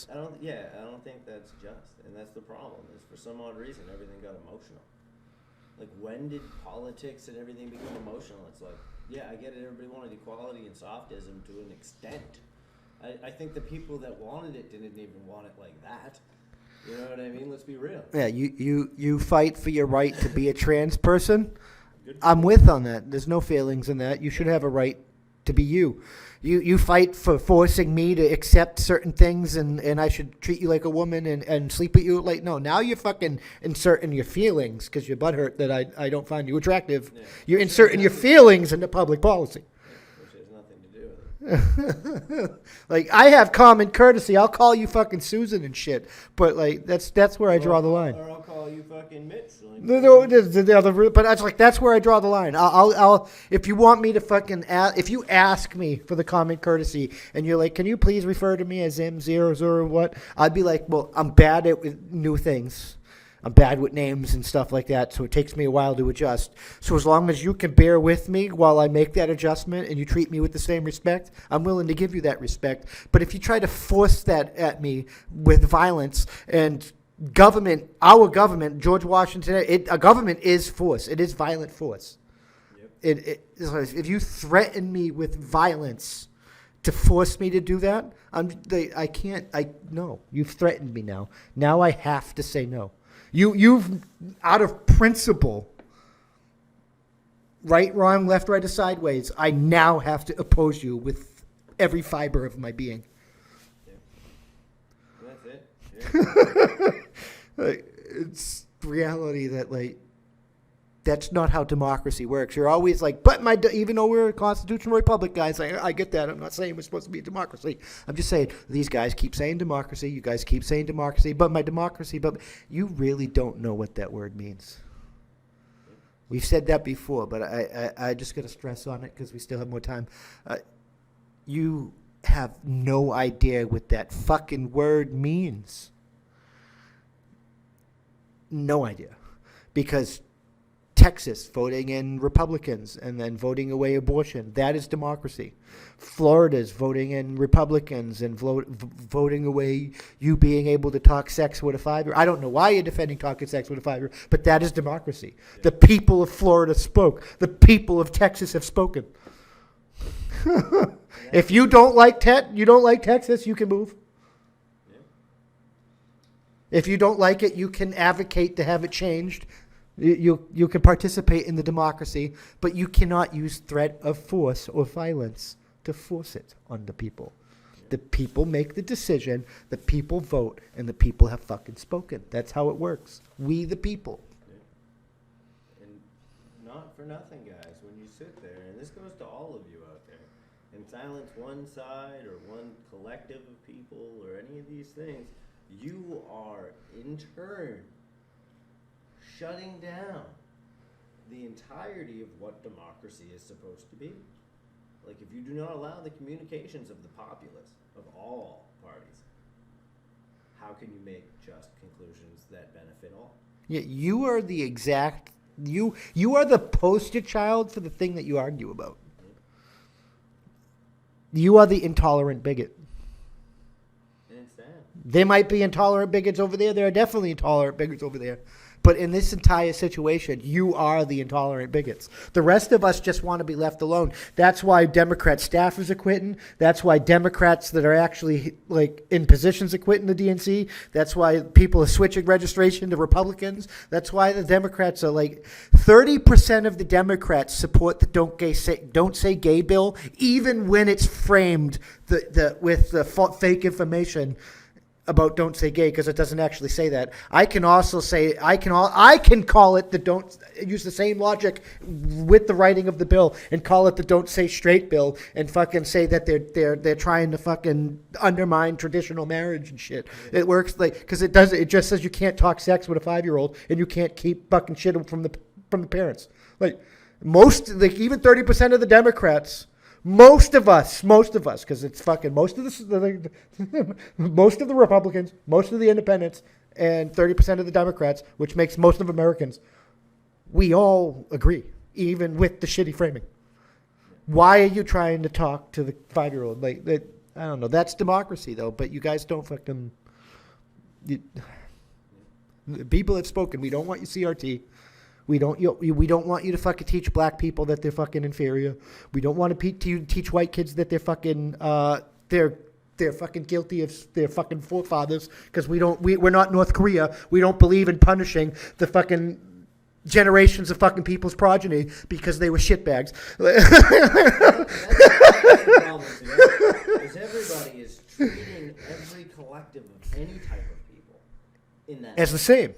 I don't think that's just, and that's the problem. Is for some odd reason everything got emotional. Like, when did politics and everything become emotional? It's like, yeah, I get it. Everybody wanted equality and softism to an extent. I think the people that wanted it didn't even want it like that. You know what I mean? Let's be real. Yeah, you fight for your right to be a trans person. Good. I'm with on that. There's no failings in that. You should have a right to be you. You fight for forcing me to accept certain things and I should treat you like a woman and sleep with you. Like, no, now you're fucfucking inserting your feelings because you're butthurt that I don't find you attractive. Yeah. You're inserting your feelings into public policy. Which has nothing to do with it. Like, I have common courtesy. I'll call you fucking Susan and shit. But, like, that's where I draw the line. Or I'll call you fucking Mitch. Like, But that's like that's where I draw the line. I'll if you want me to fucking if you ask me for the common courtesy and you're like, can you please refer to me as M0 or what? I'd be like, well, I'm bad at new things. I'm bad with names and stuff like that, so it takes me a while to adjust. So as long as you can bear with me while I make that adjustment and you treat me with the same respect, I'm willing to give you that respect. But if you try to force that at me with violence and our government, George Washington, a government is force. It is violent force. Yep. If you threaten me with violence to force me to do that, I can't. No. You've threatened me now. Now I have to say no. You've out of principle, right, wrong, left, right, or sideways. I now have to oppose you with every fiber of my being. That's it. Yeah. It's reality that, like, that's not how democracy works. You're always like, but even though we're a constitutional republic, guys, I get that. I'm not saying we're supposed to be a democracy. I'm just saying these guys keep saying democracy. You guys keep saying democracy, but my democracy. But you really don't know what that word means. We've said that before, but I just got to stress on it because we still have more time. You have no idea what that fucking word means. No idea. Because Texas voting in Republicans and then voting away abortion, that is democracy. Florida's voting in Republicans and voting away you being able to talk sex with a 5-year-old. I don't know why you're defending talking sex with a 5-year-old, but that is democracy. Yeah. The people of Florida spoke. The people of Texas have spoken. If you don't like Texas, you can move. If you don't like it, you can advocate to have it changed. You can participate in the democracy, but you cannot use threat of force or violence to force it on the people. The people make the decision, the people vote, and the people have fucking spoken. That's how it works. We the people. And not for nothing, guys, when you sit there, and this goes to all of you out there, and silence one side or one collective of people or any of these things, you are in turn shutting down the entirety of what democracy is supposed to be. Like, if you do not allow the communications of the populace, of all parties, how can you make just conclusions that benefit all? Yeah, you are the exact, you are the poster child for the thing that you argue about. You are the intolerant bigot. And it's sad. There might be intolerant bigots over there. There are definitely intolerant bigots over there. But in this entire situation, you are the intolerant bigots. The rest of us just want to be left alone. That's why Democrat staffers are quitting. That's why Democrats that are actually like in positions are quitting the DNC. That's why people are switching registration to Republicans. That's why the Democrats are like 30% of the Democrats support the don't say gay bill, even when it's framed with the fake information about don't say gay, because it doesn't actually say that. I can also say I can call it the don't use the same logic with the writing of the bill and call it the don't say straight bill and fucking say that they're trying to fucking undermine traditional marriage and shit. It works like because it just says you can't talk sex with a 5-year-old and you can't keep fucking shit from the parents. Like even 30% of the Democrats. Most of us, because it's fucking most of the Republicans, most of the independents, and 30% of the Democrats, which makes most of Americans, we all agree, even with the shitty framing. Why are you trying to talk to the 5-year-old? Like, I don't know. That's democracy, though. But you guys don't fucking. The people have spoken. We don't want you CRT. We don't want you to fucking teach black people that they're fucking inferior. We don't want to teach white kids that they're fucking they're fucking guilty of their fucking forefathers, because we're not North Korea. We don't believe in punishing the fucking generations of fucking people's progeny because they were shitbags. That's the problem today, is everybody is treating every collective of any type of people in that As the same.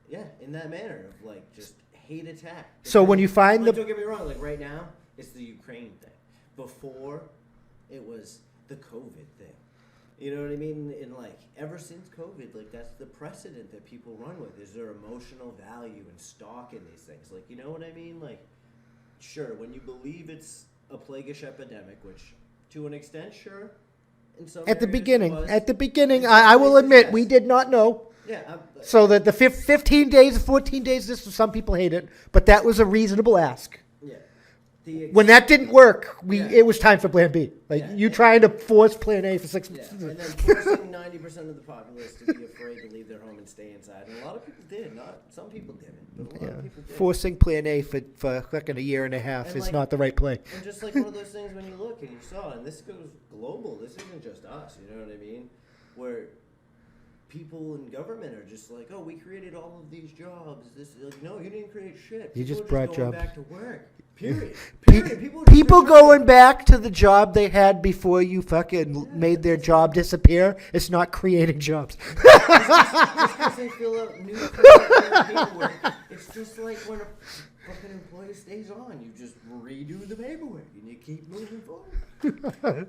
Yeah, in that manner of like just hate attack. So when you find like, don't get me wrong, like right now it's the Ukraine thing. Before it was the COVID thing. You know what I mean? And like ever since COVID, like that's the precedent that people run with. Is there emotional value and stock in these things? Like, you know what I mean? Like, sure, when you believe it's a plaguish epidemic, which to an extent, sure, in some At the areas it was. beginning, In I some will places, admit, yes. we did not know. Yeah. So that the 15 days, 14 days, some people hate it, but that was a reasonable ask. Yeah. When that didn't work, Yeah. it was time for Plan B. Like Yeah. you trying to force Plan A for 6 Yeah, months. and then forcing 90% of the populace to be afraid to leave their home and stay inside. And a lot of people did. Not some people didn't, but a lot of people did. Forcing Plan A for fucking a year and a half And is like- not the right play. And just like one of those things when you look and you saw, and this goes global. This isn't just us. You know what I mean? Where people in government are just like, oh, we created all of these jobs. This, like, no, you didn't create shit. You just People are brought going jobs. back to work. Period. Pe- Period. People, are just People returning. going back to the job they had before you fucking made their job disappear, it's not creating jobs. Just because they fill out new paperwork, it's just like when a fucking employee stays on, you just redo the paperwork and you keep moving forward.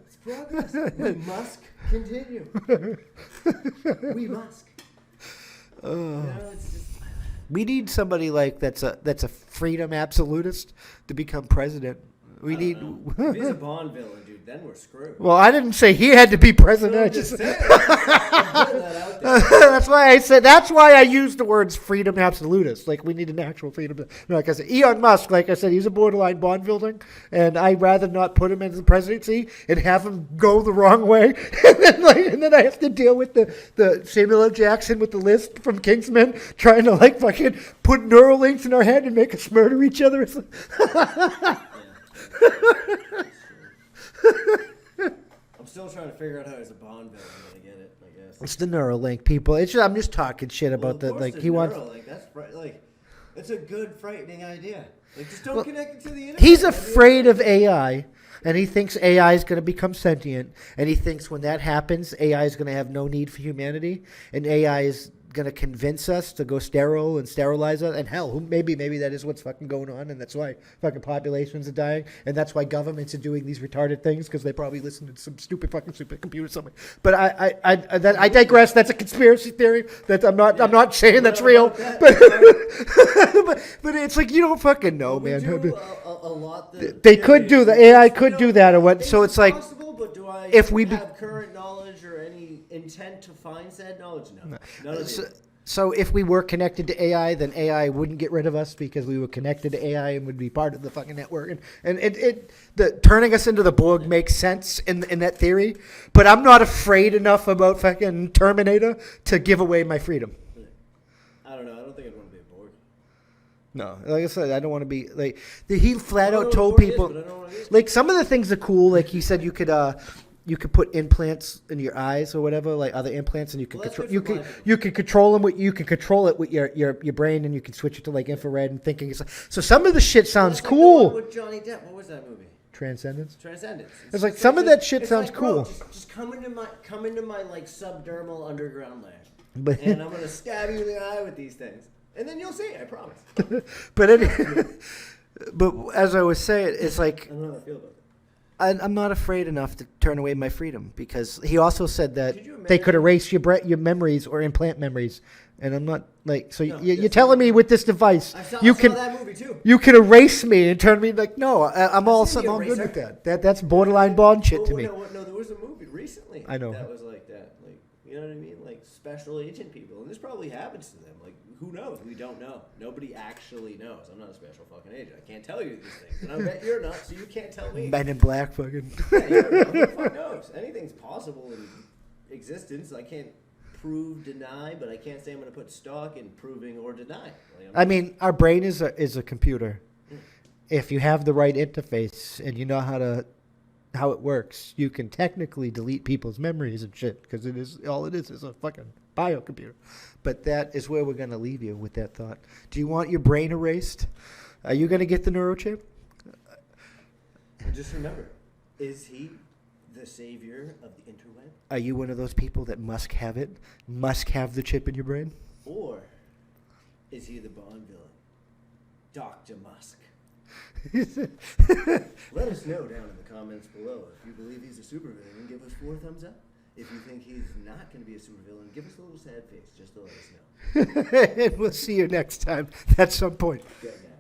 It's progress. We must continue. We must. You know, it's just. We need somebody like that's a freedom absolutist to become president. We need. If he's a Bond villain, dude, then we're screwed. Well, I didn't say he had to be president. I I'm just just- saying. I'm putting that out there. that's why I said. That's why I used the words freedom absolutist. Like we need an actual freedom. No, like I said, Elon Musk. Like I said, he's a borderline Bond building, and I'd rather not put him in the presidency and have him go the wrong way, and then I have to deal with the Samuel L. Jackson with the list from Kingsman trying to like fucking put neural links in our head and make us murder each other. I'm still trying to figure out how he's a Bond villain. I'm gonna get it, I guess. It's the Neuralink people. I'm just talking shit Well, about of the course like there's he wants. Neuralink. That's like, it's a good frightening idea. Like, just don't Well, connect it to the internet. He's That'd be afraid of okay. AI, and he thinks AI is going to become sentient, and he thinks when that happens, AI is going to have no need for humanity, and AI is going to convince us to go sterile and sterilize us. And hell, maybe that is what's fucking going on, and that's why fucking populations are dying, and that's why governments are doing these retarded things because they probably listen to some stupid fucking supercomputer somewhere. But I digress. That's a conspiracy theory. That I'm not saying that's real, About but but it's like you don't fucking know, We man. do a lot that They could do that. AI could do that, or what? So it's like possible, but do I if we be- have current knowledge or any intent to find said knowledge? No, none of so, it. so if we were connected to AI, then AI wouldn't get rid of us because we were connected to AI and would be part of the fucking network. And the turning us into the Borg makes sense in that theory. But I'm not afraid enough about fucking Terminator to give away my freedom. I don't know. I don't think I'd want to be a Borg. No, like I said, I don't want to be like he flat I out don't know told what a Borg is, people. but I don't know what it is. Like some of the things are cool. Like he said, you could put implants in your eyes or whatever, like other implants, and you can Well, that's control. good You for can blind people. you can control them. You can control it with your brain, and you can switch it to like infrared and thinking. So some of the shit sounds That's like the one cool. with Johnny Depp. What was that movie? Transcendence. Transcendence. It's like some of that shit it's sounds like, bro, cool. just come into my like subdermal underground lair, But and I'm gonna stab you in the eye with these things, and then you'll see. I promise. but as I was saying, it's like I don't know how I feel about that. I'm not afraid enough to turn away my freedom because he also said that Could you they could imagine- erase your memories or implant memories, and I'm not like so. No, you're that's telling me with this device I saw you that movie too. you can erase me and turn me like no, I'm all seen The I'm good Eraser. with that. That's borderline Bond shit to me. No, there was a movie recently. I know. That was like that. Like, You know what I mean? Like special agent people. And this probably happens to them. Like, who knows? We don't know. Nobody actually knows. I'm not a special fucking agent. I can't tell you these things. And I bet you're not, so you can't tell me. Men in Black fucking. Yeah, you don't know. Who the fuck knows? Anything's possible in existence. I can't prove, deny, but I can't say I'm going to put stock in proving or denying. Like, I mean, our brain is a computer. If you have the right interface and you know how it works, you can technically delete people's memories and shit because it is a fucking biocomputer. But that is where we're going to leave you with that thought. Do you want your brain erased? Are you going to get the neurochip? And just remember, is he the savior of the interweb? Are you one of those people that must have it? Must have the chip in your brain? Or is he the Bond villain? Dr. Musk. Let us know down in the comments below. If you believe he's a supervillain, give us 4 thumbs up. If you think he's not going to be a supervillain, give us a little sad face just to let us know. And we'll see you next time at some point. Good night.